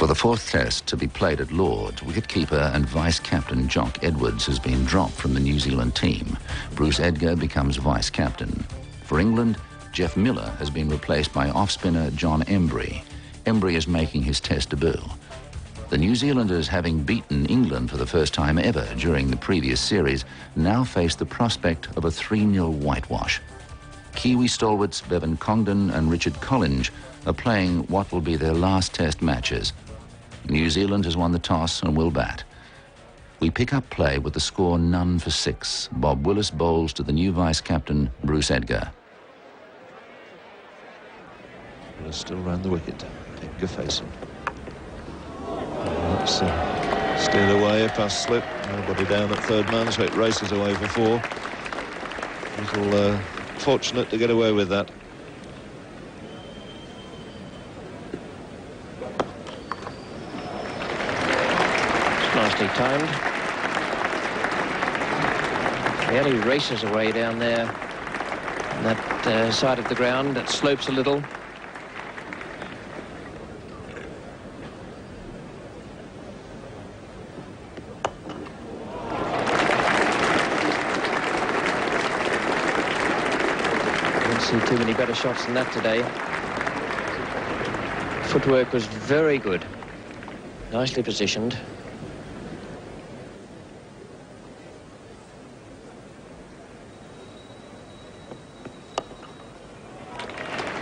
For the fourth test to be played at Lord's, wicket-keeper and vice-captain Jock Edwards has been dropped from the New Zealand team. Bruce Edgar becomes vice-captain. For England, Jeff Miller has been replaced by off-spinner John Embry. Embry is making his test debut. The New Zealanders, having beaten England for the first time ever during the previous series, now face the prospect of a 3-0 whitewash. Kiwi stalwarts Bevan Congdon and Richard Collinge are playing what will be their last test matches. New Zealand has won the toss and will bat. We pick up play with the score none for 6. Bob Willis bowls to the new vice-captain, Bruce Edgar. Willis still round the wicket. Edgar facing. That's steered away past slip. Nobody down at third man, so it races away for 4. Little fortunate to get away with that. Nicely timed. Really races away down there on that side of the ground that slopes a little. Didn't see too many better shots than that today. Footwork was very good. Nicely positioned.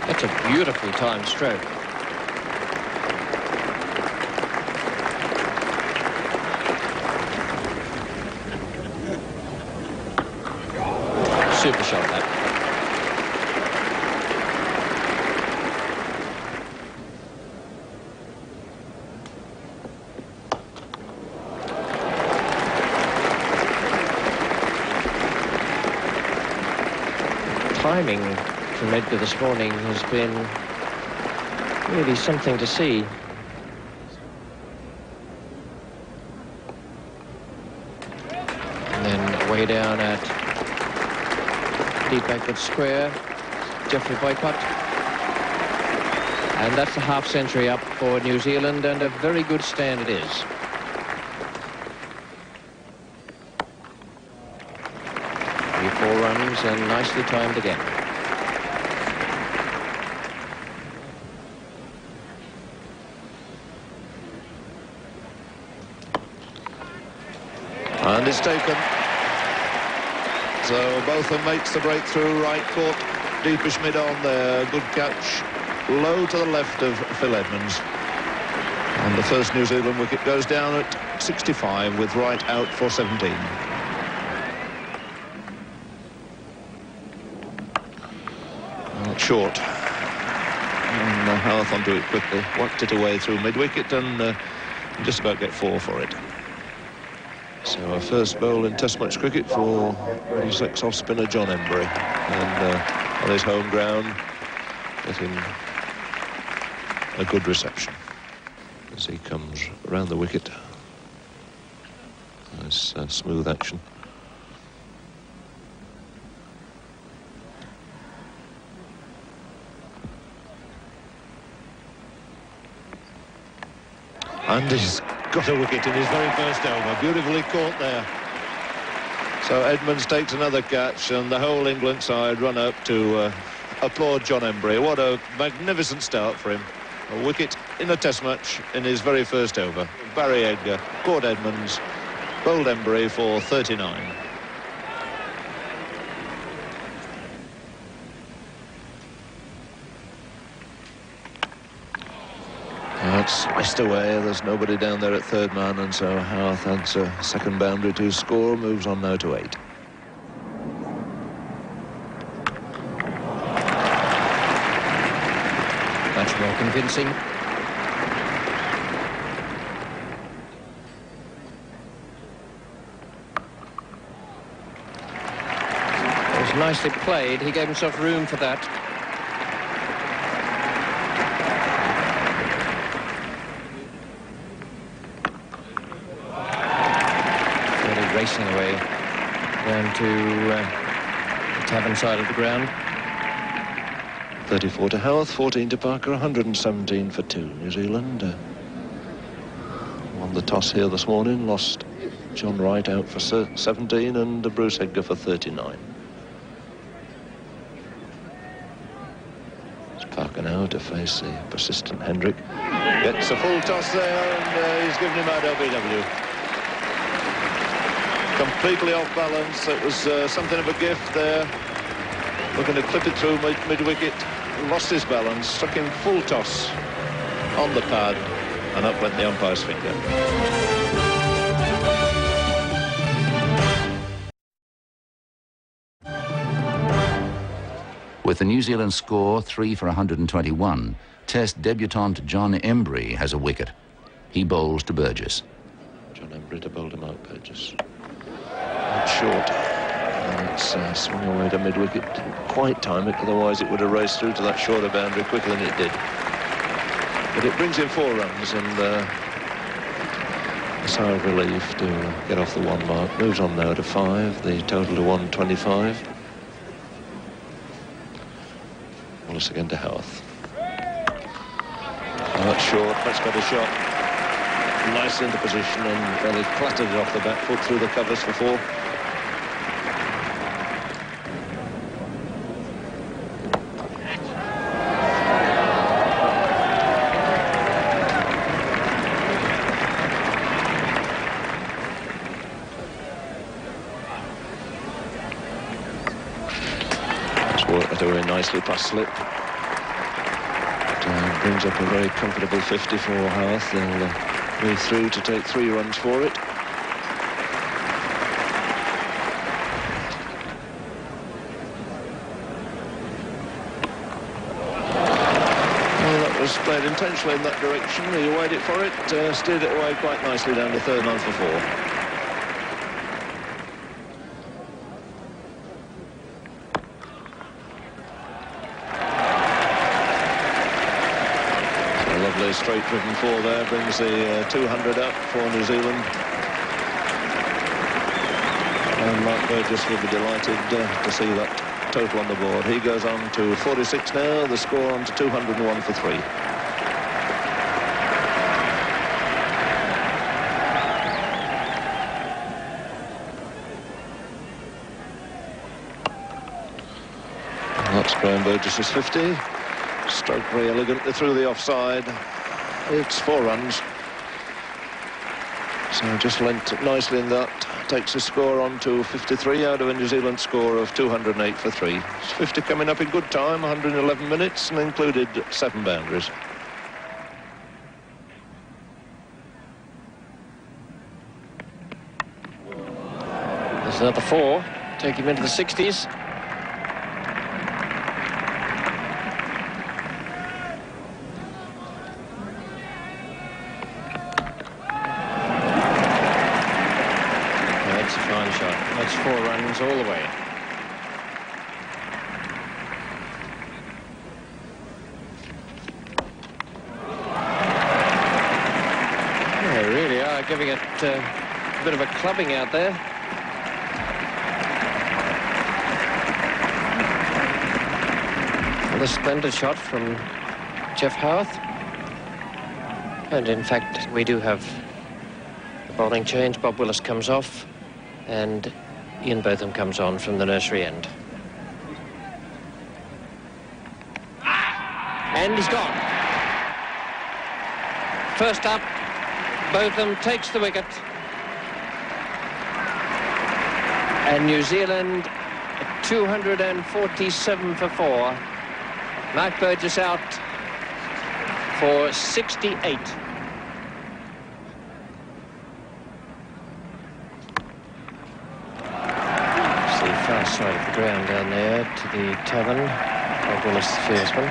That's a beautifully timed stroke. Super shot, that. Timing from Edgar this morning has been really something to see. And then way down at deep backward square, Geoffrey Boycott. And that's a half century up for New Zealand, and a very good stand it is. Four runs and nicely timed again. And it's taken. So Botham makes the breakthrough, right foot, deepish mid on there. Good catch, low to the left of Phil Edmonds. And the first New Zealand wicket goes down at 65 with right out for 17. Short, and Howarth onto it quickly, whacked it away through mid-wicket and just about get 4 for it. So our first bowl in Test match cricket for his ex-off spinner John Embry, and on his home ground getting a good reception as he comes around the wicket. Nice smooth action. And he's got a wicket in his very first over. Beautifully caught there. So Edmonds takes another catch, and the whole England side run up to applaud John Embry. What a magnificent start for him. A wicket in a test match in his very first over. Barry Edgar caught Edmonds, bowled Embry for 39. It's missed away. There's nobody down there at third man, and so Howarth adds a second boundary to score, moves on now to 8. Much more convincing. It was nicely played. He gave himself room for that. Racing away down to the tavern side of the ground. 34 to Howarth, 14 to Parker, 117 for 2. New Zealand won the toss here this morning, lost John Wright out for 17 and Bruce Edgar for 39. It's Parker now to face the persistent Hendrick. Gets a full toss there and he's given him out LBW. Completely off balance. It was something of a gift there. Looking to clip it through mid-wicket. Lost his balance, struck him full toss on the pad, and up went the umpire's finger. With the New Zealand score 3 for 121, Test debutant John Embry has a wicket. He bowls to Burgess. John Embry to bowl him out, Burgess. That's short. And it's swung away to mid-wicket. Didn't quite time it, otherwise it would have raced through to that shorter boundary quicker than it did. But it brings in 4 runs and a sigh of relief to get off the 1 mark. Moves on now to 5, the total to 125. Wallace again to Howarth. Oh, that's short, that's got a shot. Nice into position and fairly clattered it off the back foot through the covers for 4. Away nicely past slip. It brings up a very comfortable 50 for Howarth. They'll move through to take 3 runs for it. Well, that was played intentionally in that direction. He weighed it for it, steered it away quite nicely down to 3rd man for 4. Straight driven 4 there, brings the 200 up for New Zealand. And Mark Burgess will be delighted to see that total on the board. He goes on to 46 now, the score on to 201 for 3. And that's Graham Burgess's 50. Stroked very elegantly through the offside. It's 4 runs. So just lent nicely in that. Takes the score on to 53 out of a New Zealand score of 208 for 3. It's 50 coming up in good time, 111 minutes, and included 7 boundaries. There's another 4. Take him into the 60s. That's 4 runs all the way. They really are giving it a bit of a clubbing out there. Another splendid shot from Jeff Howarth. And in fact, we do have the bowling change. Bob Willis comes off and Ian Botham comes on from the nursery end. And he's gone. First up, Botham takes the wicket. And New Zealand 247 for 4. Mark Burgess out for 68. Far side of the ground down there to the tavern. Bob Willis, the fieldsman.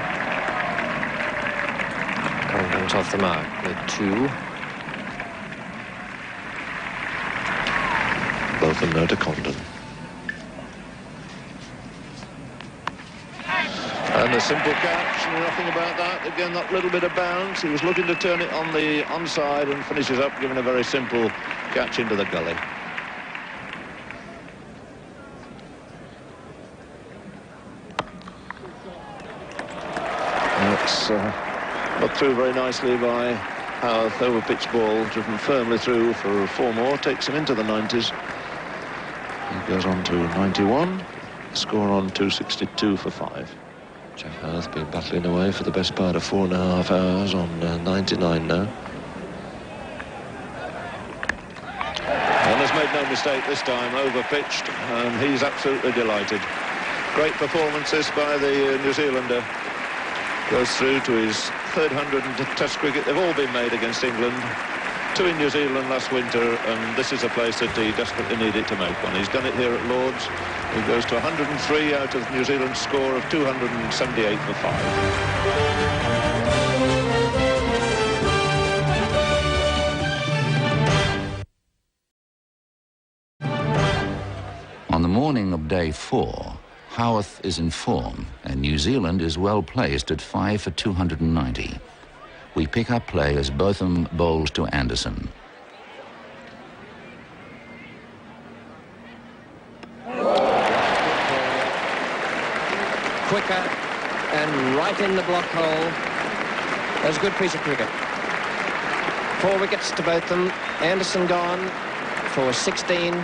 Condon's off the mark with 2. Both of them now to Condon. And a simple catch, nothing about that. Again, that little bit of bounce. He was looking to turn it on the onside and finishes up giving a very simple catch into the gully. It's got through very nicely by Howarth, over pitch ball, driven firmly through for 4 more, takes him into the 90s. He goes on to 91, score on 262 for 5. Jeff Howarth been battling away for the best part of 4.5 hours on 99 now. And has made no mistake this time, over-pitched, and he's absolutely delighted. Great performances by the New Zealander. Goes through to his 300 in Test cricket. They've all been made against England. 2 in New Zealand last winter, and this is a place that he desperately needed to make one. He's done it here at Lord's. He goes to 103 out of New Zealand's score of 278 for 5. On the morning of day 4, Howarth is in form, and New Zealand is well placed at 5 for 290. We pick up play as Botham bowls to Anderson. Quicker and right in the block hole. That's a good piece of cricket. 4 wickets to Botham. Anderson gone for 16.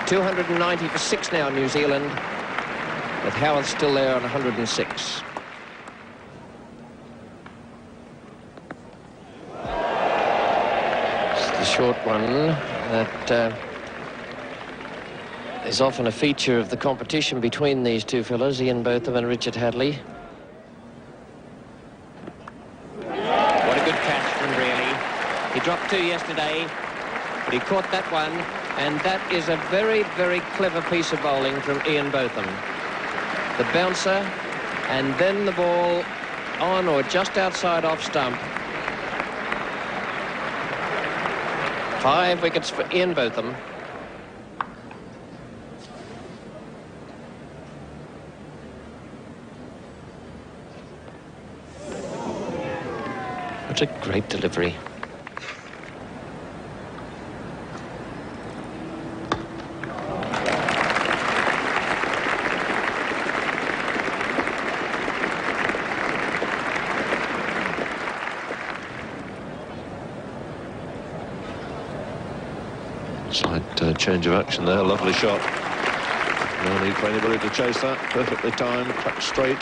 290 for 6 now, New Zealand, with Howarth still there on 106. It's the short one that is often a feature of the competition between these two fellows, Ian Botham and Richard Hadley. What a good catch from Brearley. He dropped 2 yesterday, but he caught that one, and that is a very, very clever piece of bowling from Ian Botham. The bouncer, and then the ball on or just outside off stump. 5 wickets for Ian Botham. What a great delivery. Slight change of action there, lovely shot. No need for anybody to chase that, perfectly timed, cut straight.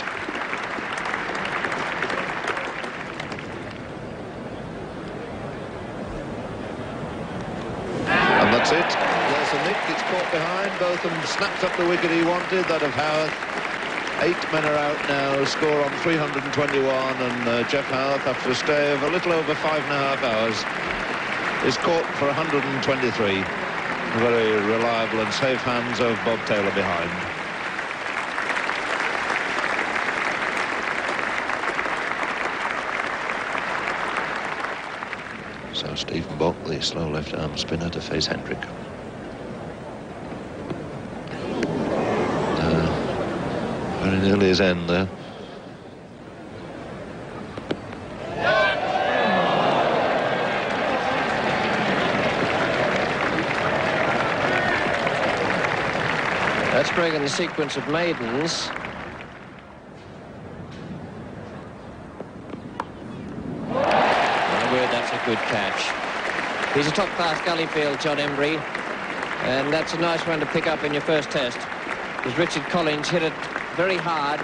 And that's it, there's a nick, it's caught behind, Botham snapped up the wicket he wanted, that of Howarth. 8 men are out now, score on 321, and Jeff Howarth, after a stay of a little over 5.5 hours, is caught for 123. Very reliable and safe hands of Bob Taylor behind. So Stephen Bock, the slow left-arm spinner, to face Hendrick. Very nearly his end there. Let's bring in the sequence of maidens. My word, that's a good catch. He's a top-class gully field, John Embry, and that's a nice one to pick up in your first test. As Richard Collins hit it very hard,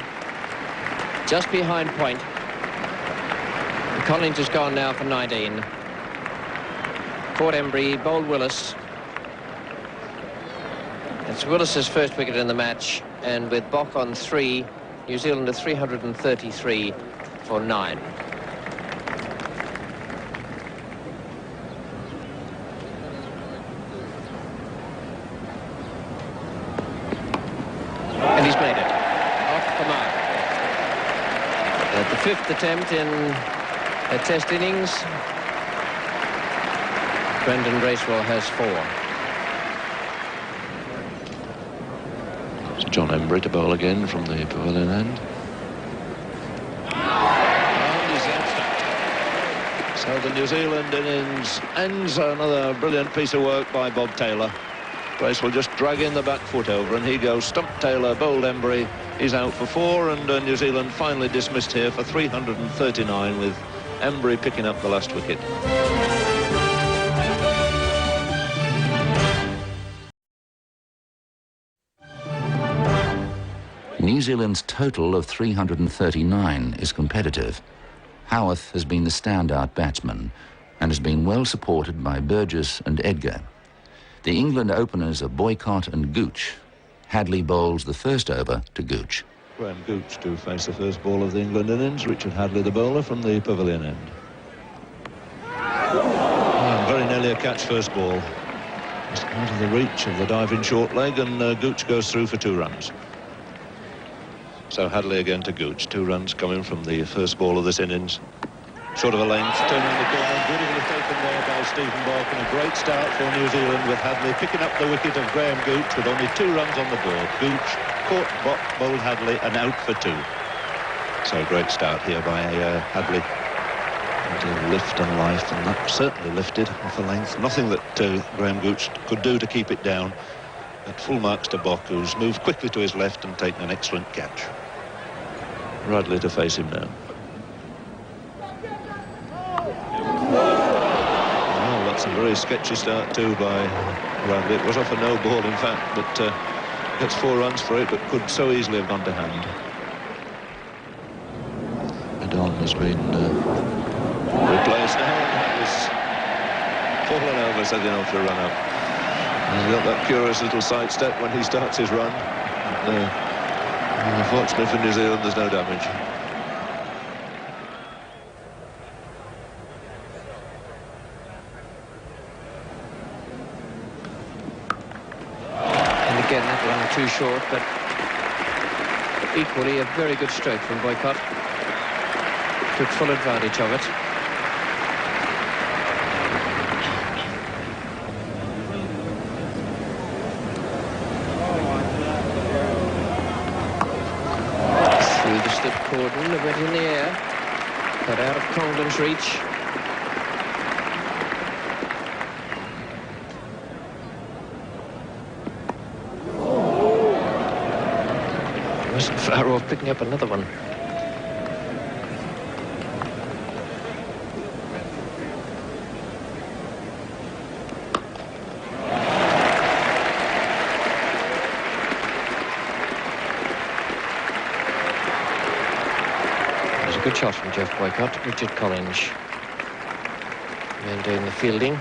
just behind point. And Collins is gone now for 19. Caught Embry, bowled Willis. It's Willis's first wicket in the match, and with Bock on 3, New Zealand are 333 for 9. And he's made it. Off the mark. At the 5th attempt in a test innings, Brendan Bracewell has 4. John Embry to bowl again from the pavilion end. And he's out. So the New Zealand innings ends. Another brilliant piece of work by Bob Taylor. Brace will just drag in the back foot over, and he goes stump Taylor, bowled Embry. He's out for 4, and New Zealand finally dismissed here for 339 with Embry picking up the last wicket. New Zealand's total of 339 is competitive. Howarth has been the standout batsman and has been well supported by Burgess and Edgar. The England openers are Boycott and Gooch. Hadley bowls the first over to Gooch. Graham Gooch to face the first ball of the England innings. Richard Hadley, the bowler, from the pavilion end. Very nearly a catch first ball. Just out of the reach of the diving short leg, and Gooch goes through for 2 runs. So Hadley again to Gooch. 2 runs coming from the first ball of this innings. Short of a length, turning the corner, beautifully taken there by Stephen Bark, and a great start for New Zealand with Hadley picking up the wicket of Graham Gooch with only 2 runs on the board. Gooch caught, bowled Hadley, and out for 2. So great start here by Hadley. And lift and life, and that certainly lifted off a length. Nothing that Graham Gooch could do to keep it down. At full marks to Bock, who's moved quickly to his left and taken an excellent catch. Radley to face him now. Well, that's a very sketchy start too by Radley. It was off a no ball, in fact, but gets 4 runs for it, but could so easily have gone to hand. Adon has been replaced now. It's fallen over, setting off to run up. He's got that curious little sidestep when he starts his run. Unfortunately for New Zealand, there's no damage. And again, that one too short, but equally a very good stroke from Boycott. Took full advantage of it. Cordon, a bit in the air, but out of Congdon's reach. Wasn't far off picking up another one. Good shot from Jeff Boycott. Richard Collins, man doing the fielding.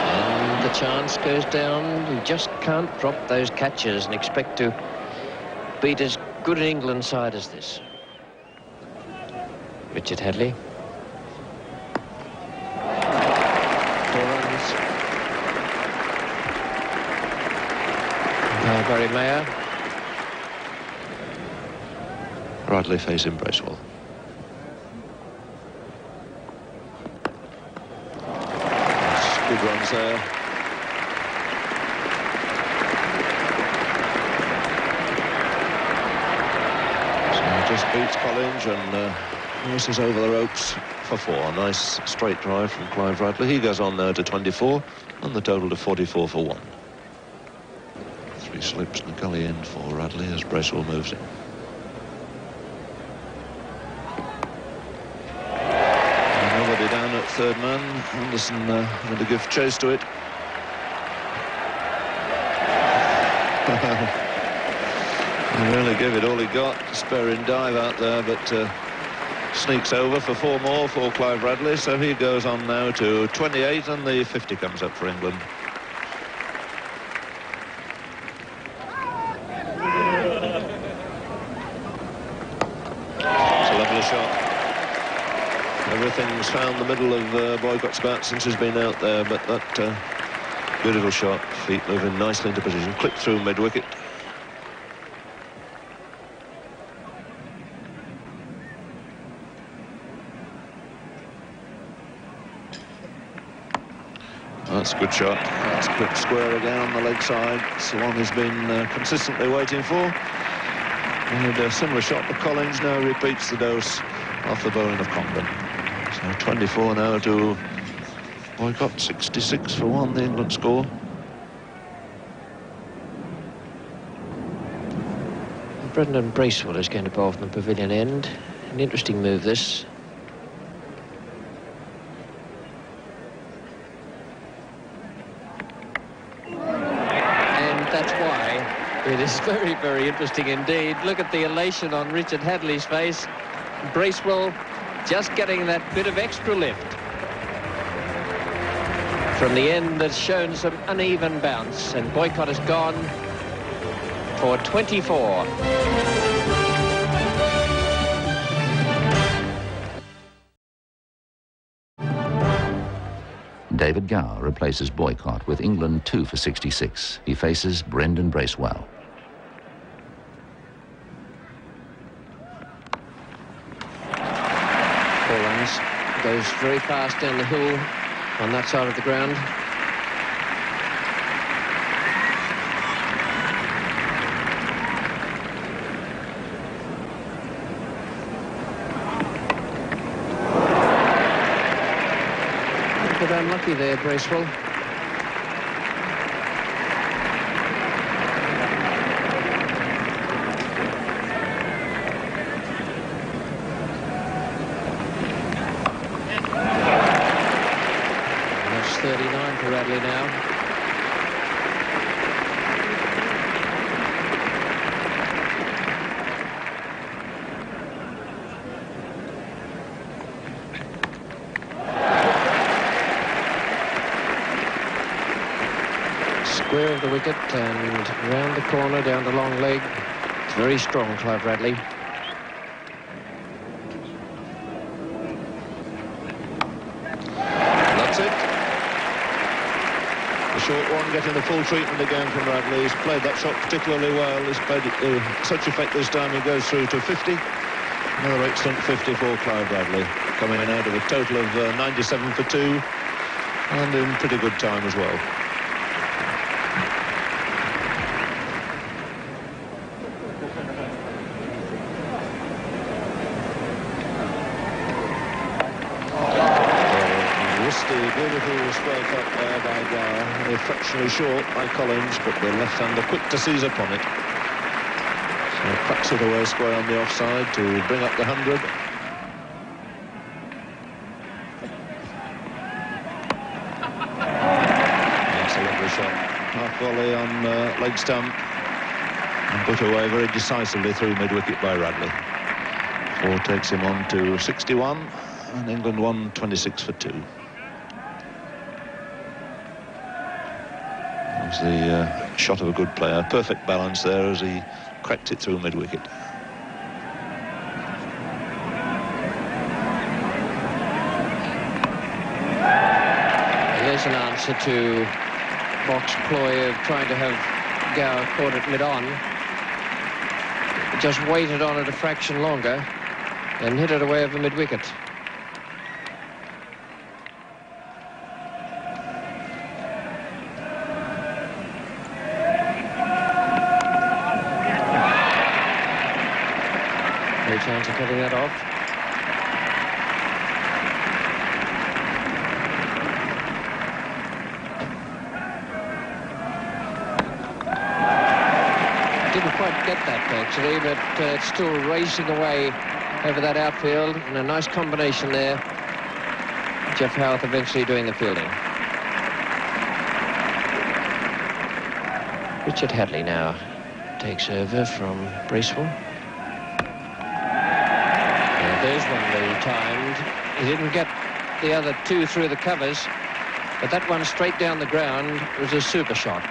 And the chance goes down. You just can't drop those catches and expect to beat as good an England side as this. Richard Hadley. 4 runs. Barry Mayer. Radley facing Bracewell. Good runs there. So he just beats Collins and races over the ropes for 4. Nice straight drive from Clive Radley. He goes on now to 24 and the total to 44 for 1. 3 slips and a gully in for Radley as Bracewell moves in. Nobody down at 3rd man. Anderson having to give chase to it. He really gave it all he got. Sparing dive out there, but sneaks over for 4 more for Clive Radley. So he goes on now to 28 and the 50 comes up for England. Everything's found the middle of Boycott's bat since he's been out there, but that beautiful shot, feet moving nicely into position, clipped through mid-wicket. That's a good shot. That's clipped square again on the leg side. It's the one he's been consistently waiting for. And a similar shot to Collins now repeats the dose off the bowling of Congdon. So 24 now to Boycott, 66 for 1, the England score. Brendan Bracewell is going to bowl from the pavilion end. An interesting move, this. And that's why it is very, very interesting indeed. Look at the elation on Richard Hadley's face. Bracewell just getting that bit of extra lift from the end that's shown some uneven bounce, and Boycott has gone for 24. David Gower replaces Boycott with England 2 for 66. He faces Brendan Bracewell. Collins goes very fast down the hill on that side of the ground. A bit unlucky there, Bracewell. That's 39 for Hadley now. Square of the wicket and round the corner down the long leg. It's very strong, Clive Hadley. That's it. The short one getting the full treatment again from Radley. He's played that shot particularly well. He's played it such effect this time. He goes through to 50. Another excellent 50 for Clive Radley, coming in out of a total of 97 for 2, and in pretty good time as well. Beautiful square cut there by Gower. They're fractionally short by Collins, but the left-hander quick to seize upon it. So he cracks it away square on the offside to bring up the 100. That's a lovely shot. Half volley on leg stump and put away very decisively through mid-wicket by Radley. 4 takes him on to 61, and England won 26 for 2. The shot of a good player. Perfect balance there as he cracked it through mid-wicket. There's an answer to Box's ploy of trying to have Gower caught it mid-on. Just waited on it a fraction longer and hit it away over mid-wicket. Chance of cutting that off. Didn't quite get that actually, but it's still racing away over that outfield, and a nice combination there. Jeff Howarth eventually doing the fielding. Richard Hadley now takes over from Bracewell. There's one that he timed. He didn't get the other 2 through the covers, but that one straight down the ground was a super shot.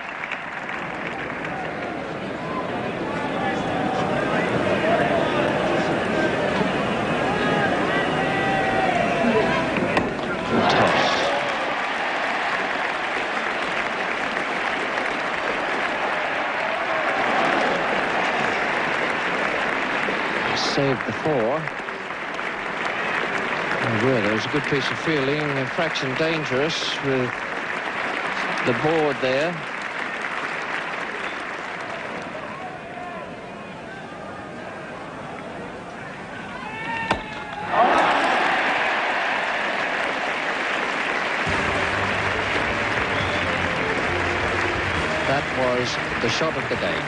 Saved the 4. There was a good piece of fielding, a fraction dangerous with the board there. That was the shot of the day.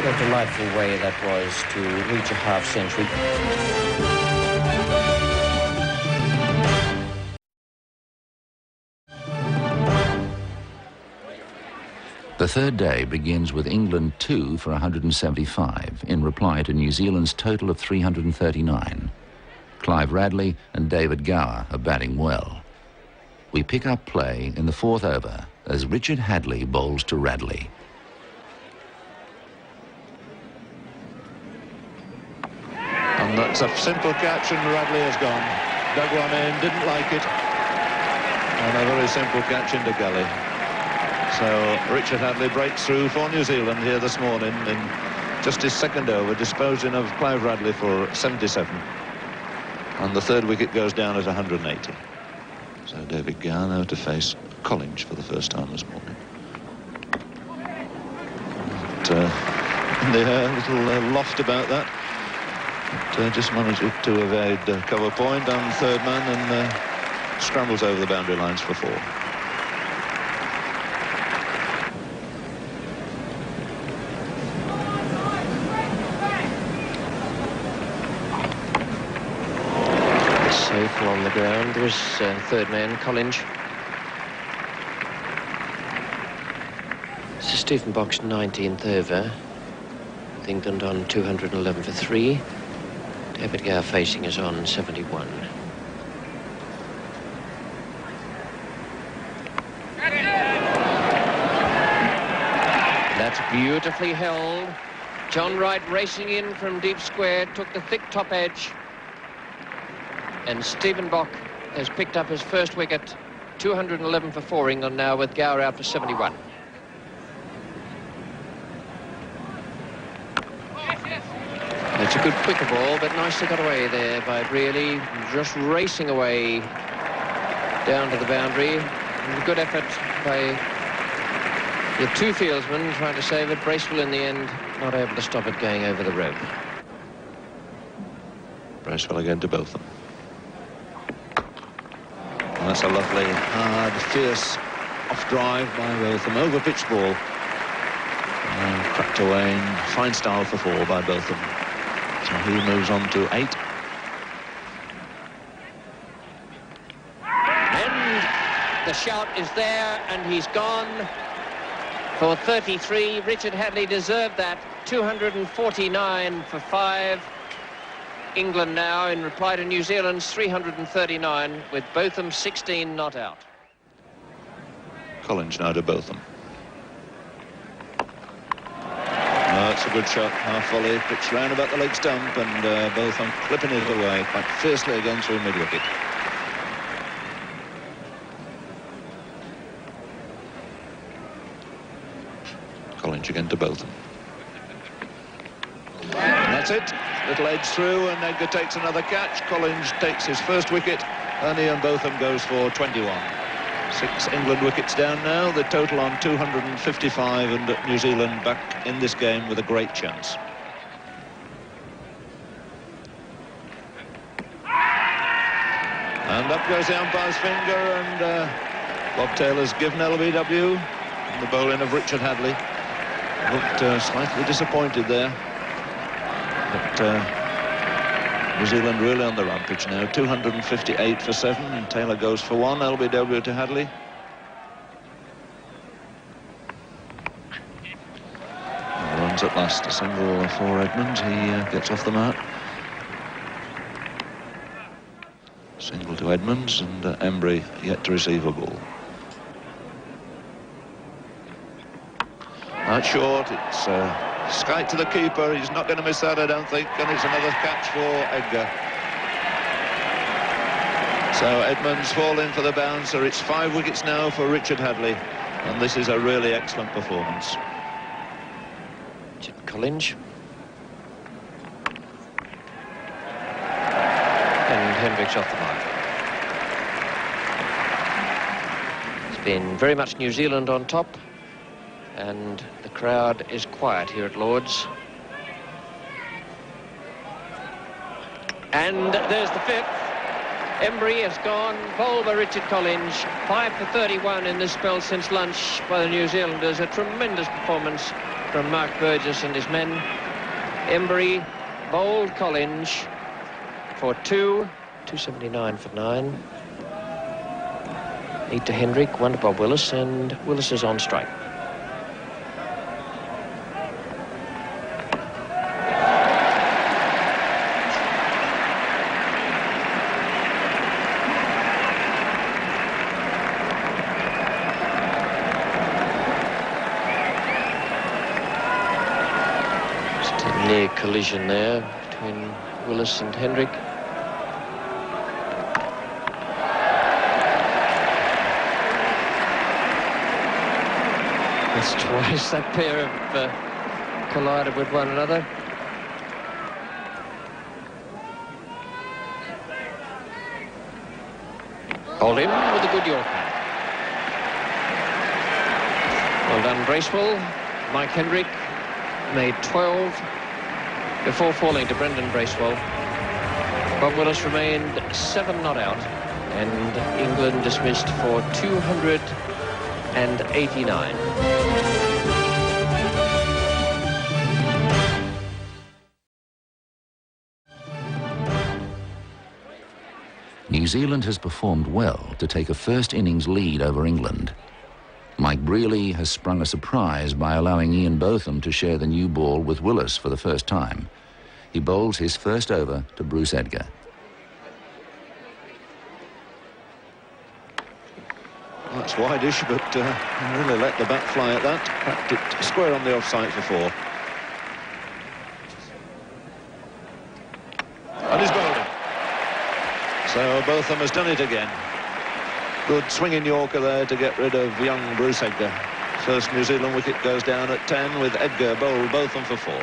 What a delightful way that was to reach a half-century. The third day begins with England 2 for 175 in reply to New Zealand's total of 339. Clive Radley and David Gower are batting well. We pick up play in the fourth over as Richard Hadley bowls to Radley. And that's a simple catch, and Radley has gone. Dug one in, didn't like it. And a very simple catch into gully. So Richard Hadley breaks through for New Zealand here this morning in just his second over, disposing of Clive Radley for 77. And the third wicket goes down at 180. So David Gower now to face Collins for the first time this morning. But, a little loft about that. But, just managed to evade cover point on third man and scrambles over the boundary lines for 4. Safe along the ground. There was third man, Collins. This is Stephen Bock's 19th over. With England on 211 for 3. David Gower facing us on 71. That's beautifully held. John Wright racing in from deep square, took the thick top edge. And Stephen Bock has picked up his first wicket. 211 for 4 England now, with Gower out for 71. It's a good quicker ball, but nicely got away there by Brearley, just racing away down to the boundary. And a good effort by the 2 fieldsmen trying to save it. Bracewell in the end, not able to stop it going over the rope. Bracewell again to Botham. And that's a lovely, hard, fierce off drive by Botham. Over pitch ball. And cracked away in fine style for 4 by Botham. So he moves on to 8. And the shout is there, and he's gone for 33. Richard Hadley deserved that. 249 for 5. England now in reply to New Zealand's 339, with Botham 16 not out. Collins now to Botham. That's a good shot, half volley, pitched round about the leg stump, and Botham clipping it away quite fiercely again through mid-wicket. Collins again to Botham. And that's it. Little edge through, and Edgar takes another catch. Collins takes his first wicket, and Ian Botham goes for 21. 6 England wickets down now, the total on 255, and New Zealand back in this game with a great chance. And up goes the umpire's finger, and Bob Taylor's given LBW. And the bowling of Richard Hadley. Looked slightly disappointed there. But New Zealand really on the rampage now. 258 for 7, and Taylor goes for 1. LBW to Hadley. Runs at last, a single for Edmonds. He gets off the mark. Single to Edmonds, and Embry yet to receive a ball. Not short, it's skite to the keeper. He's not going to miss that, I don't think, and it's another catch for Edgar. So Edmonds falling for the bouncer. It's 5 wickets now for Richard Hadley, and this is a really excellent performance. Collins. And Hendricks off the mark. It's been very much New Zealand on top, and the crowd is quiet here at Lord's. And there's the 5th. Embry has gone, bowled by Richard Collins. 5 for 31 in this spell since lunch by the New Zealanders. A tremendous performance from Mark Burgess and his men. Embry bowled Collins for 279 for 9. 8 to Hendrick, 1 to Bob Willis, and Willis is on strike. Just a near collision there between Willis and Hendrick. That's twice that pair have collided with one another. Hold him with a good Yorker. Well done, Bracewell. Mike Hendrick made 12 before falling to Brendan Bracewell. Bob Willis remained 7 not out, and England dismissed for 289. New Zealand has performed well to take a first innings lead over England. Mike Brealey has sprung a surprise by allowing Ian Botham to share the new ball with Willis for the first time. He bowls his first over to Bruce Edgar. That's wide-ish, but really let the bat fly at that. Packed it square on the off-side for 4. And he's bowled it. So Botham has done it again. Good swinging Yorker there to get rid of young Bruce Edgar. First New Zealand wicket goes down at 10 with Edgar bowled Botham for 4.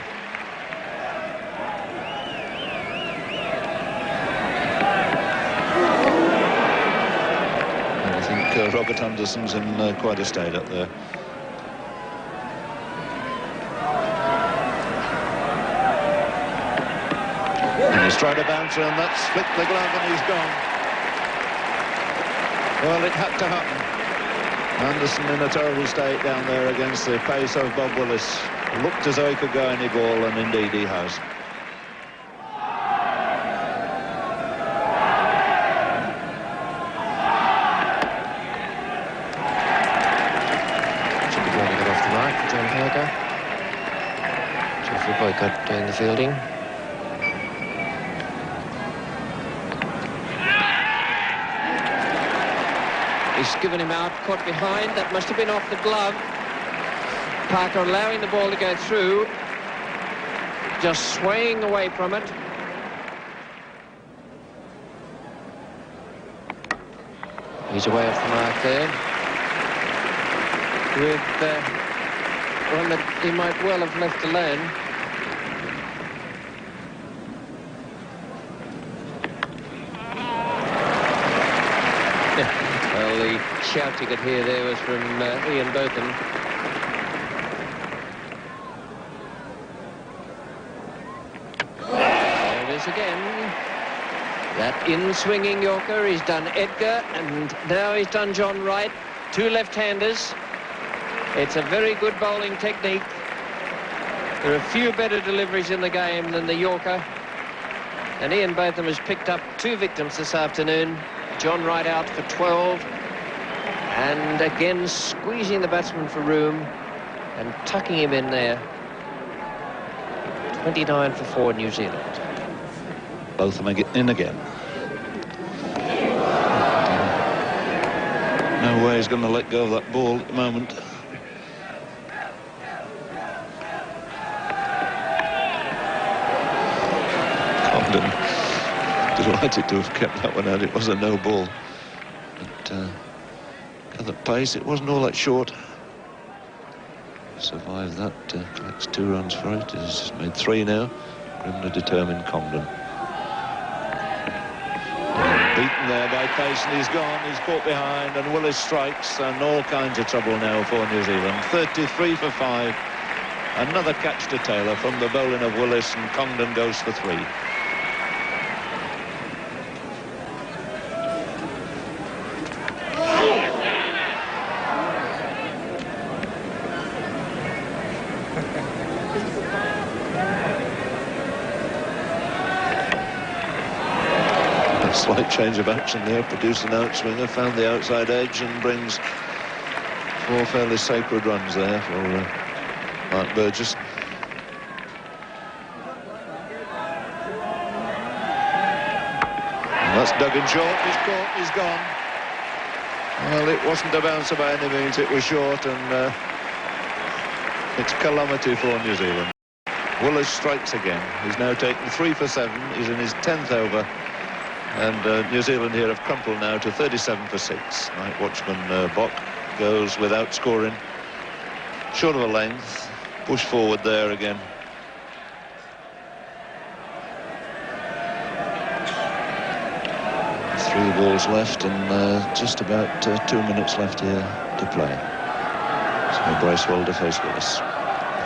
And I think Robert Anderson's in quite a state up there. And he's tried a bouncer, and that's flicked the glove, and he's gone. Well, it had to happen. Anderson in a terrible state down there against the pace of Bob Willis. Looked as though he could go any ball, and indeed he has. Should be going to get off the mark for John Parker. Geoffrey Boycott doing the fielding. He's given him out, caught behind. That must have been off the glove. Parker allowing the ball to go through, just swaying away from it. He's away off the mark there. With one that he might well have left alone. Well, the shout you could hear there was from Ian Botham. There it is again. That in-swinging Yorker, he's done Edgar, and now he's done John Wright. 2 left-handers. It's a very good bowling technique. There are a few better deliveries in the game than the Yorker. And Ian Botham has picked up 2 victims this afternoon. John Wright out for 12. And again squeezing the batsman for room and tucking him in there. 29 for 4 New Zealand. Both of them in again. No way he's going to let go of that ball at the moment. Condon delighted to have kept that one out. It was a no ball. But at that pace, it wasn't all that short. Survived that, collects 2 runs for it. He's made 3 now. Grimly determined Condon. Beaten there by pace, and he's gone. He's caught behind, and Willis strikes, and all kinds of trouble now for New Zealand. 33 for 5. Another catch to Taylor from the bowling of Willis, and Condon goes for 3. A slight change of action there, produced an outswinger, found the outside edge and brings 4 fairly sacred runs there for Mark Burgess. And that's dug in short. He's caught, he's gone. Well, it wasn't a bouncer by any means, it was short, and it's calamity for New Zealand. Willis strikes again. He's now taken 3 for 7. He's in his 10th over. And New Zealand here have crumpled now to 37 for 6. Night watchman Bock goes without scoring. Short of a length. Push forward there again. Three balls left and just about 2 minutes left here to play. So Bracewell to face Willis.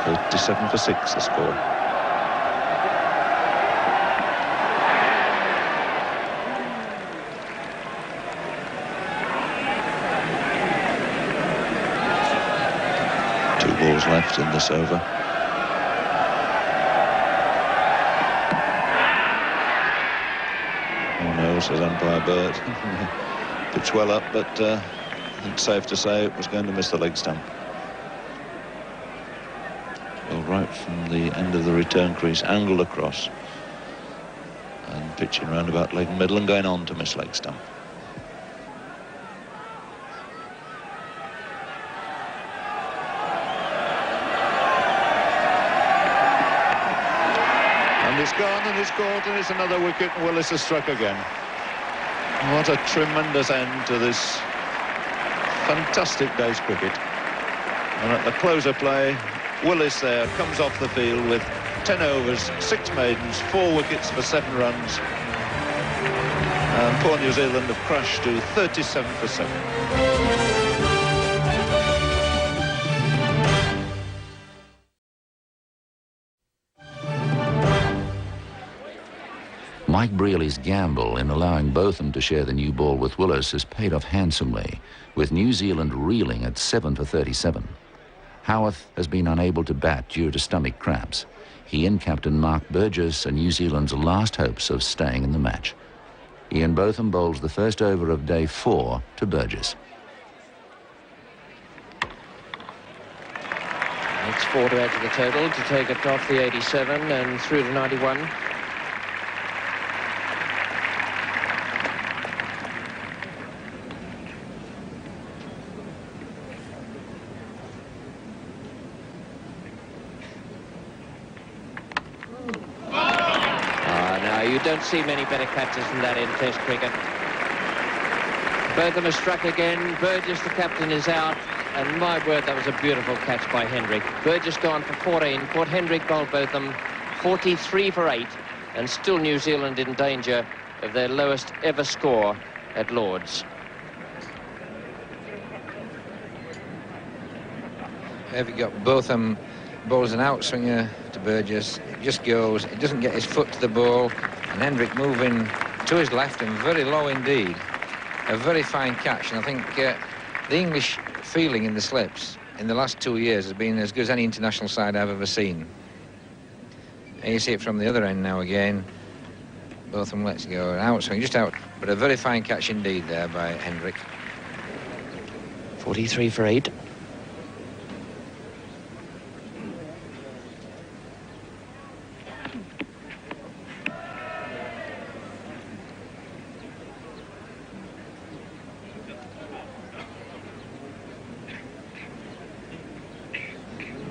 37 for 6 the score. Two balls left in this over. Oh no, says umpire Burt. Pitched well up, but I think it's safe to say it was going to miss the leg stump. Well, right from the end of the return crease, angled across and pitching round about leg middle and going on to miss leg stump. And it's gone and it's caught and it's another wicket and Willis has struck again. What a tremendous end to this fantastic day's cricket. And at the close of play, Willis there comes off the field with 10 overs, 6 maidens, 4 wickets for 7 runs. And poor New Zealand have crashed to 37 for 7. Mike Brearley's gamble in allowing Botham to share the new ball with Willis has paid off handsomely, with New Zealand reeling at 7 for 37. Howarth has been unable to bat due to stomach cramps. He and captain Mark Burgess are New Zealand's last hopes of staying in the match. Ian Botham bowls the first over of day 4 to Burgess. It's 4 to add to the total to take it off the 87 and through to 91. You don't see many better catches than that in Test cricket. Botham has struck again. Burgess, the captain, is out. And my word, that was a beautiful catch by Hendrick. Burgess gone for 14. Caught Hendrick, bowled Botham 43 for 8. And still New Zealand in danger of their lowest ever score at Lord's. Have you got Botham bowls an outswinger to Burgess? It just goes. It doesn't get his foot to the ball. And Hendrick moving to his left and very low indeed. A very fine catch. And I think the English feeling in the slips in the last 2 years has been as good as any international side I've ever seen. And you see it from the other end now again. Both of them lets go. An outswing, just out. But a very fine catch indeed there by Hendrick. 43 for 8.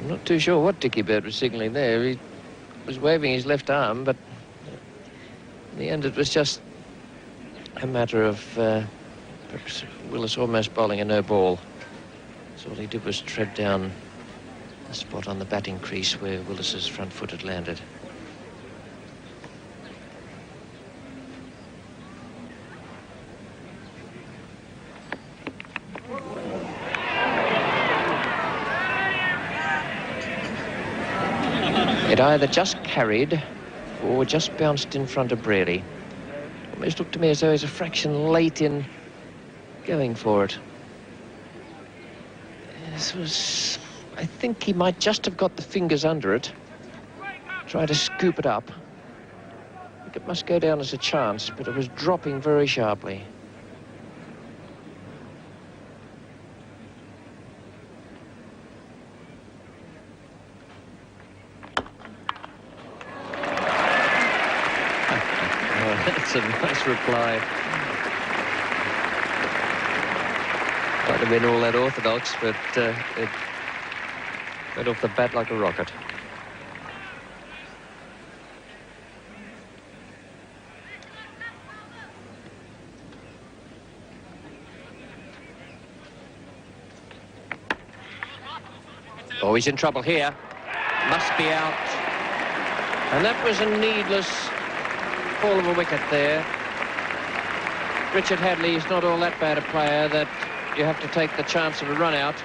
Not too sure what Dickie Bird was signalling there. He was waving his left arm, but in the end it was just a matter of perhaps Willis almost bowling a no ball. So all he did was tread down the spot on the batting crease where Willis's front foot had landed. It either just carried or just bounced in front of Brearley. Almost looked to me as though he's a fraction late in going for it. This was... I think he might just have got the fingers under it. Try to scoop it up. it must go down as a chance, but it was dropping very sharply. That's a nice reply. Might have been all that orthodox, but it went off the bat like a rocket. Oh, he's in trouble here. Must be out. And that was a needless fall of a wicket there. Richard Hadley is not all that bad a player that you have to take the chance of a run out.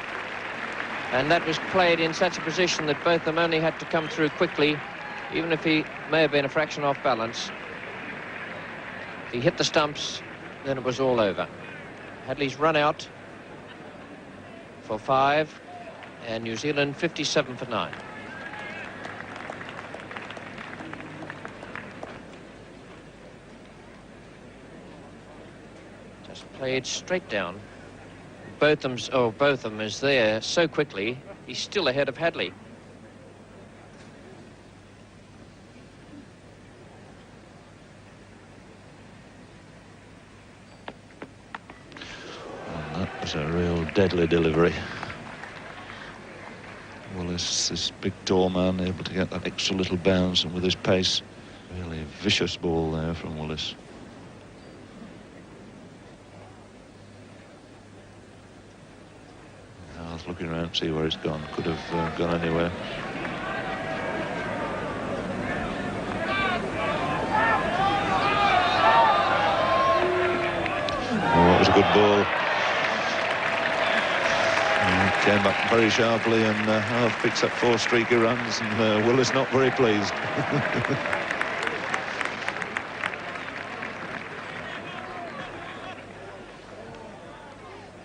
And that was played in such a position that both of them only had to come through quickly, even if he may have been a fraction off balance. If he hit the stumps, then it was all over. Hadley's run out for 5, and New Zealand 57 for 9. Just played straight down. Both of them is there so quickly. He's still ahead of Hadley. And that was a real deadly delivery. Willis, this big tall man, able to get that extra little bounce, and with his pace, really vicious ball there from Willis. I was looking around to see where it's gone. Could have gone anywhere. Oh, it was a good ball. Came back very sharply, and Howth picks up 4 streaky runs, and Willis not very pleased.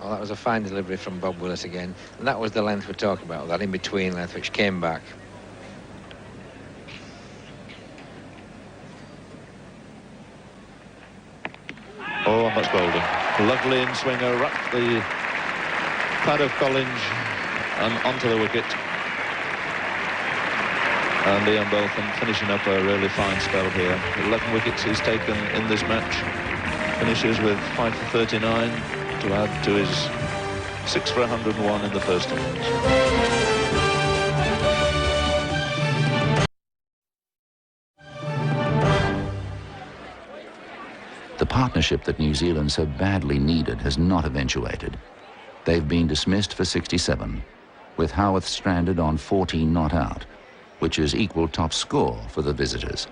Well, that was a fine delivery from Bob Willis again. And that was the length we're talking about, that in-between length which came back. Oh, and that's Bolden. Lovely in-swinger, wrapped the pad of Collins and onto the wicket. And Ian Botham finishing up a really fine spell here. 11 wickets he's taken in this match. Finishes with 5 for 39 to add to his 6 for 101 in the first innings. The partnership that New Zealand so badly needed has not eventuated. They've been dismissed for 67, with Howarth stranded on 14 not out, which is equal top score for the visitors.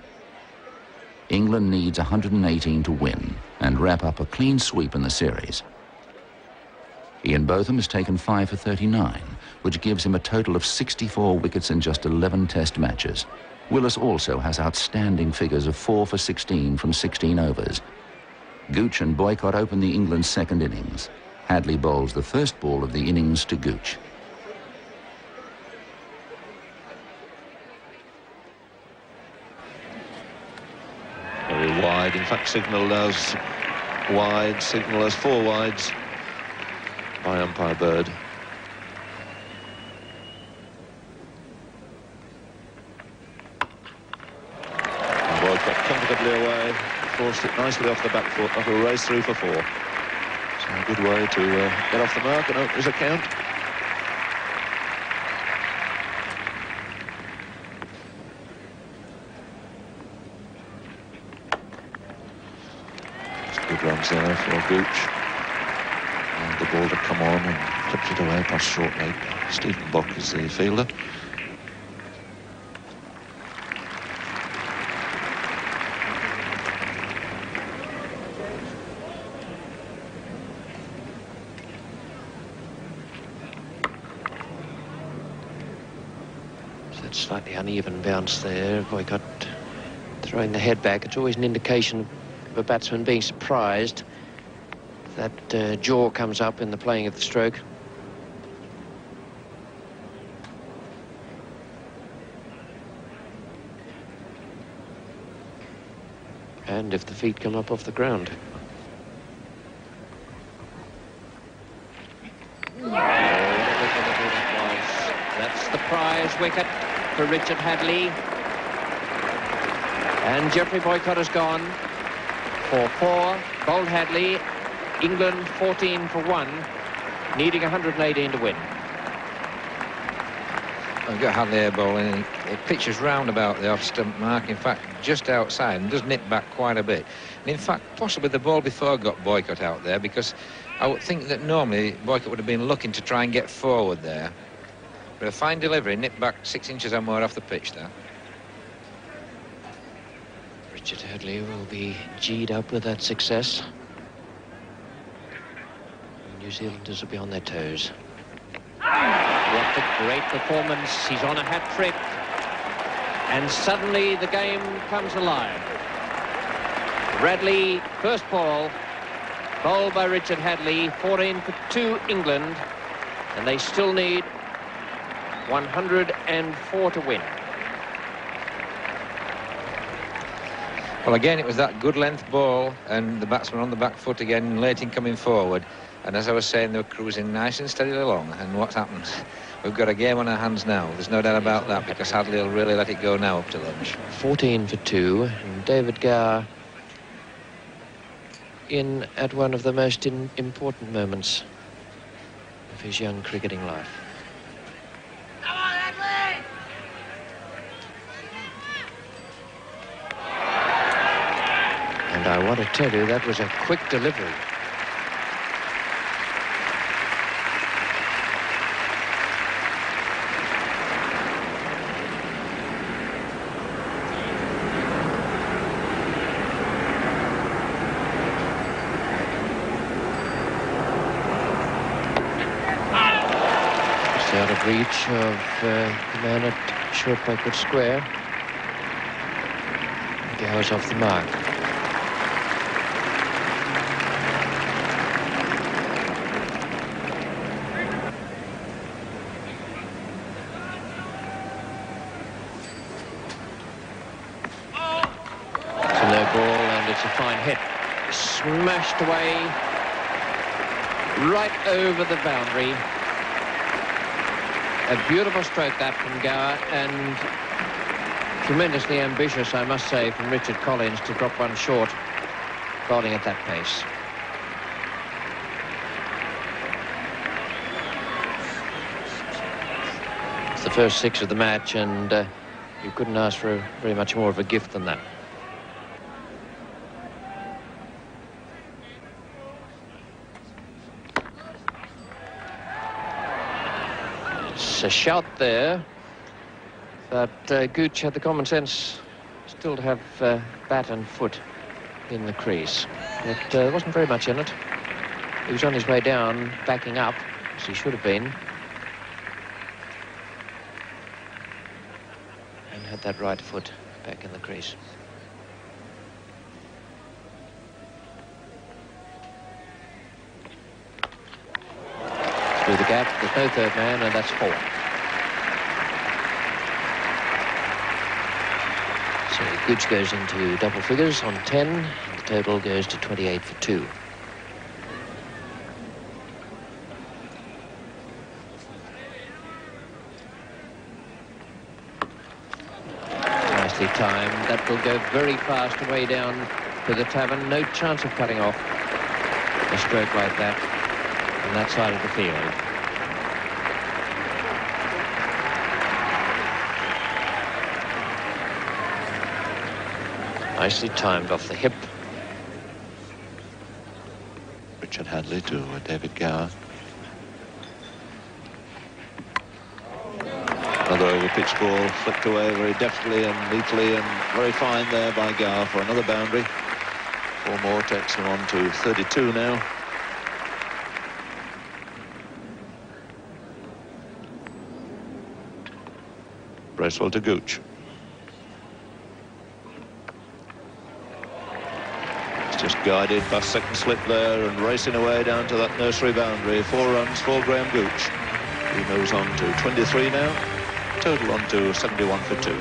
England needs 118 to win and wrap up a clean sweep in the series. Ian Botham has taken 5 for 39, which gives him a total of 64 wickets in just 11 test matches. Willis also has outstanding figures of 4 for 16 from 16 overs. Gooch and Boycott open the England's second innings. Hadley bowls the first ball of the innings to Gooch. Very wide, in fact signalled as wide, signalled as 4 wides by umpire Bird. And Boycott comfortably away, forced it nicely off the back foot, off a race through for 4. So a good way to get off the mark and open his account. Good runs there for Gooch. And the ball to come on and clips it away past short leg. Stephen Bock is the fielder. So it's slightly uneven bounce there. Boycott throwing the head back. It's always an indication of a batsman being surprised that jaw comes up in the playing of the stroke. and if the feet come up off the ground. That's the prize wicket for Richard Hadley. And Geoffrey Boycott has gone for 4. Bowled Hadley. England 14 for 1, needing 118 to win. I've got Hadley air bowling. It pitches round about the off-stump mark, in fact, just outside, and does nip back quite a bit. And in fact, possibly the ball before got Boycott out there, because I would think that normally Boycott would have been looking to try and get forward there. But a fine delivery, nipped back 6 inches or more off the pitch there. Richard Hadley will be G'd up with that success. New Zealanders will be on their toes. What a great performance. He's on a hat-trick. And suddenly the game comes alive. Radley, first ball, bowled by Richard Hadley, 14 for 2 England. And they still need 104 to win. Well, again, it was that good length ball, and the batsman on the back foot again, late in coming forward. And as I was saying, they were cruising nice and steadily along. And what's happened? We've got a game on our hands now. There's no doubt about that, because Hadley will really let it go now up to lunch. 14 for 2. And David Gower in at one of the most important moments of his young cricketing life. Come on, Hadley! And I want to tell you, that was a quick delivery. Out of reach of the man at short backward square. Goes off the mark. It's a low ball and it's a fine hit. Smashed away right over the boundary. A beautiful stroke that from Gower, and tremendously ambitious, I must say, from Richard Collins to drop one short, bowling at that pace. It's the first 6 of the match, and you couldn't ask for very much more of a gift than that. A shout there, but Gooch had the common sense still to have bat and foot in the crease. But there wasn't very much in it. He was on his way down, backing up, as he should have been. And had that right foot back in the crease. Through the gap, there's no third man, and that's 4. So Gooch goes into double figures on 10, and the total goes to 28 for 2. Nicely timed. That will go very fast away down to the tavern. No chance of cutting off a stroke like that on that side of the field. Nicely timed off the hip. Richard Hadley to David Gower. Another over-pitch ball flicked away very deftly and neatly, and very fine there by Gower for another boundary. 4 more takes him on to 32 now. Bracewell to Gooch. He's just guided past second slip there and racing away down to that nursery boundary. 4 runs for Graham Gooch. He moves on to 23 now. Total on to 71 for 2.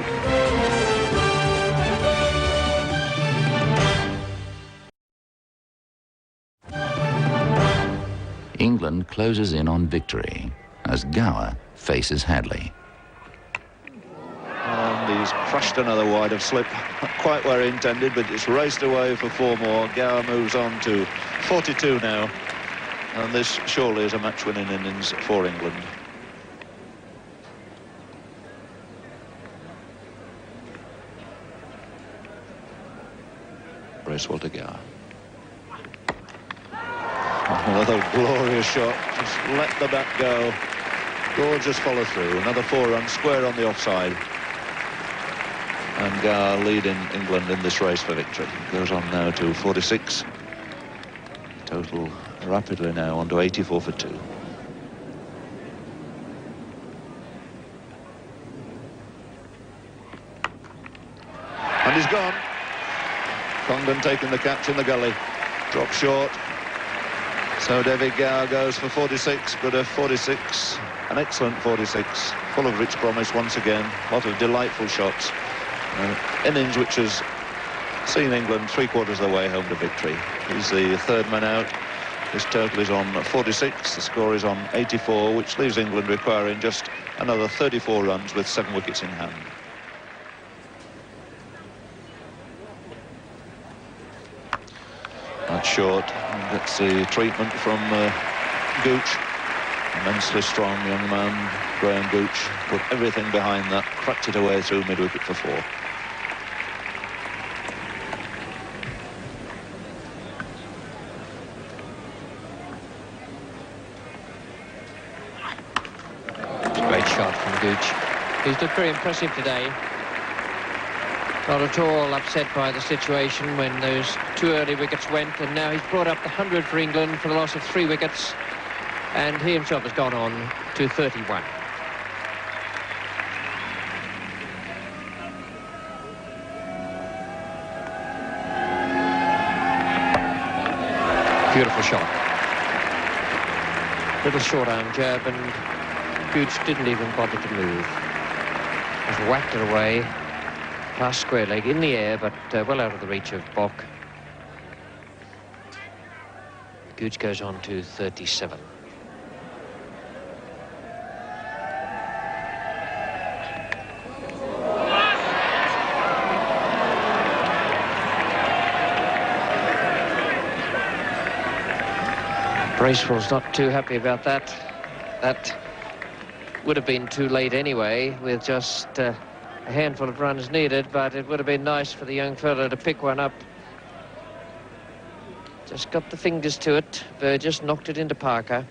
England closes in on victory as Gower faces Hadley. And he's crushed another wide of slip. Not quite where he intended, but it's raced away for 4 more. Gower moves on to 42 now. And this surely is a match-winning innings for England. Bracewell to Gower. Another glorious shot. Just let the bat go. Gorgeous follow through. Another 4 runs square on the offside. And Gower leading England in this race for victory. Goes on now to 46. Total rapidly now on to 84 for 2. And he's gone. Congdon taking the catch in the gully. Drop short. So David Gower goes for 46, but a 46, an excellent 46, full of rich promise once again. A lot of delightful shots. Innings which has seen England 3/4 of the way home to victory. He's the 3rd man out. His total is on 46. The score is on 84, which leaves England requiring just another 34 runs with 7 wickets in hand. That's short. That's the treatment from Gooch. Immensely strong young man, Graham Gooch. Put everything behind that, cracked it away through mid-wicket for 4. Great shot from Gooch. He's looked very impressive today. Not at all upset by the situation when those 2 early wickets went, and now he's brought up the 100 for England for the loss of 3 wickets, and he himself has gone on to 31. Beautiful shot. Little short arm jab, and Gooch didn't even bother to move. Just whacked it away. Past square leg in the air, but well out of the reach of Bock. Gooch goes on to 37. Bracewell's not too happy about that. That would have been too late anyway, with just a handful of runs needed, but it would have been nice for the young fellow to pick one up. Just got the fingers to it. Burgess knocked it into Parker,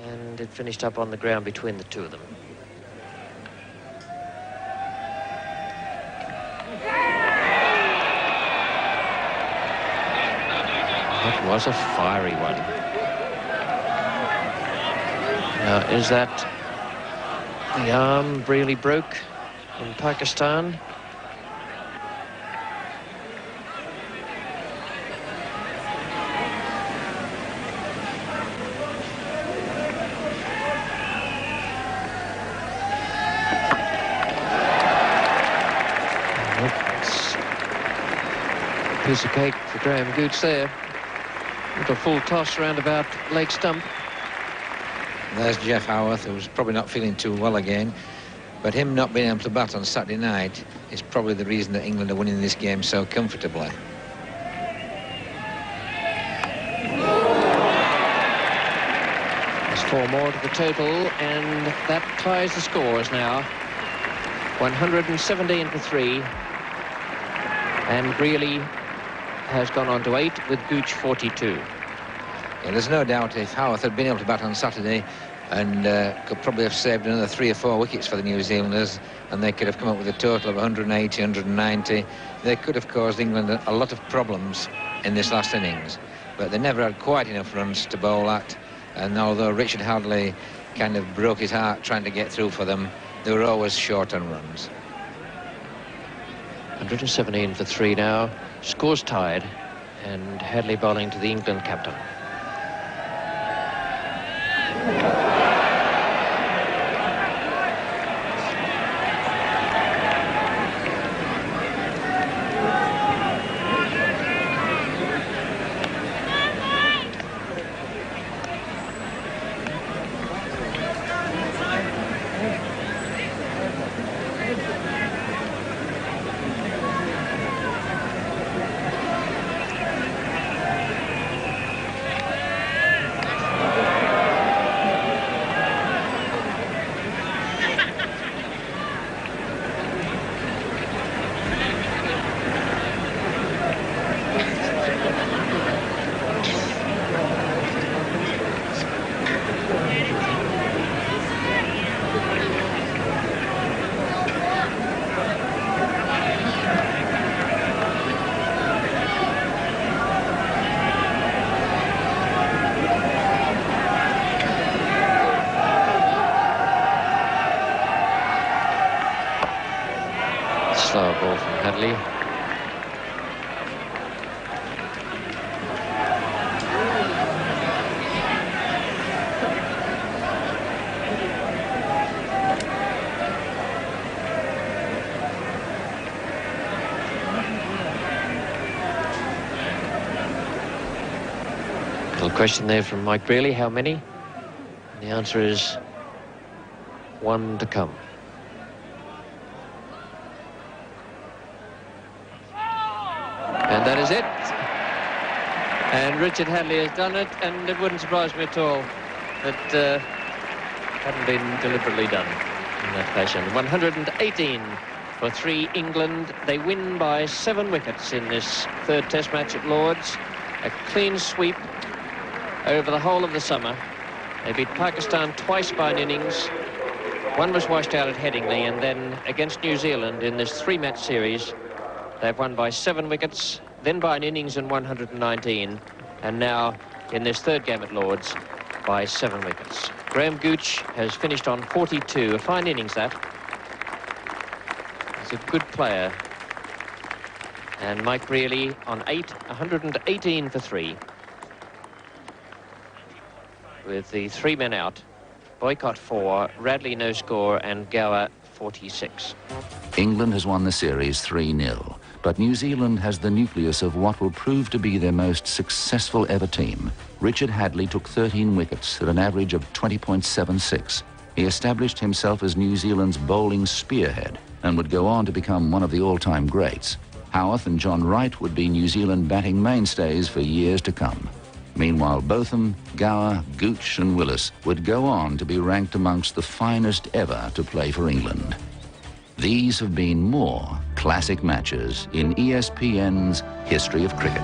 and it finished up on the ground between the 2 of them. That was a fiery one. Now, is that the arm really broke in Pakistan? It's a piece of cake for Graham Gooch there. Little full toss round about leg stump. There's Jeff Howarth, who's probably not feeling too well again. But him not being able to bat on Saturday night is probably the reason that England are winning this game so comfortably. There's 4 more to the total, and that ties the scores now. 117 for 3. And Greeley has gone on to 8 with Gooch 42. Yeah, there's no doubt if Howarth had been able to bat on Saturday and could probably have saved another 3 or 4 wickets for the New Zealanders, and they could have come up with a total of 180, 190. They could have caused England a lot of problems in this last innings, but they never had quite enough runs to bowl at, and although Richard Hadley kind of broke his heart trying to get through for them, they were always short on runs. 117 for 3 now. Scores tied, and Hadley bowling to the England captain. Hadley. Little question there from Mike Brearley, how many? And the answer is 1 to come. And that is it. And Richard Hadley has done it, and it wouldn't surprise me at all that hadn't been deliberately done in that fashion. 118 for 3 England. They win by 7 wickets in this third test match at Lord's. A clean sweep over the whole of the summer. They beat Pakistan twice by an innings. One was washed out at Headingley, and then against New Zealand in this 3-match series, they've won by 7 wickets, then by an innings in 119, and now in this third game at Lord's by 7 wickets. Graham Gooch has finished on 42, a fine innings that. He's a good player. And Mike Brearley on 8, 118 for 3. With the 3 men out, Boycott 4, Radley no score, and Gower 46. England has won the series 3-0, but New Zealand has the nucleus of what will prove to be their most successful ever team. Richard Hadley took 13 wickets at an average of 20.76. He established himself as New Zealand's bowling spearhead and would go on to become one of the all-time greats. Howarth and John Wright would be New Zealand batting mainstays for years to come. Meanwhile, Botham, Gower, Gooch and Willis would go on to be ranked amongst the finest ever to play for England. These have been more classic matches in ESPN's History of Cricket.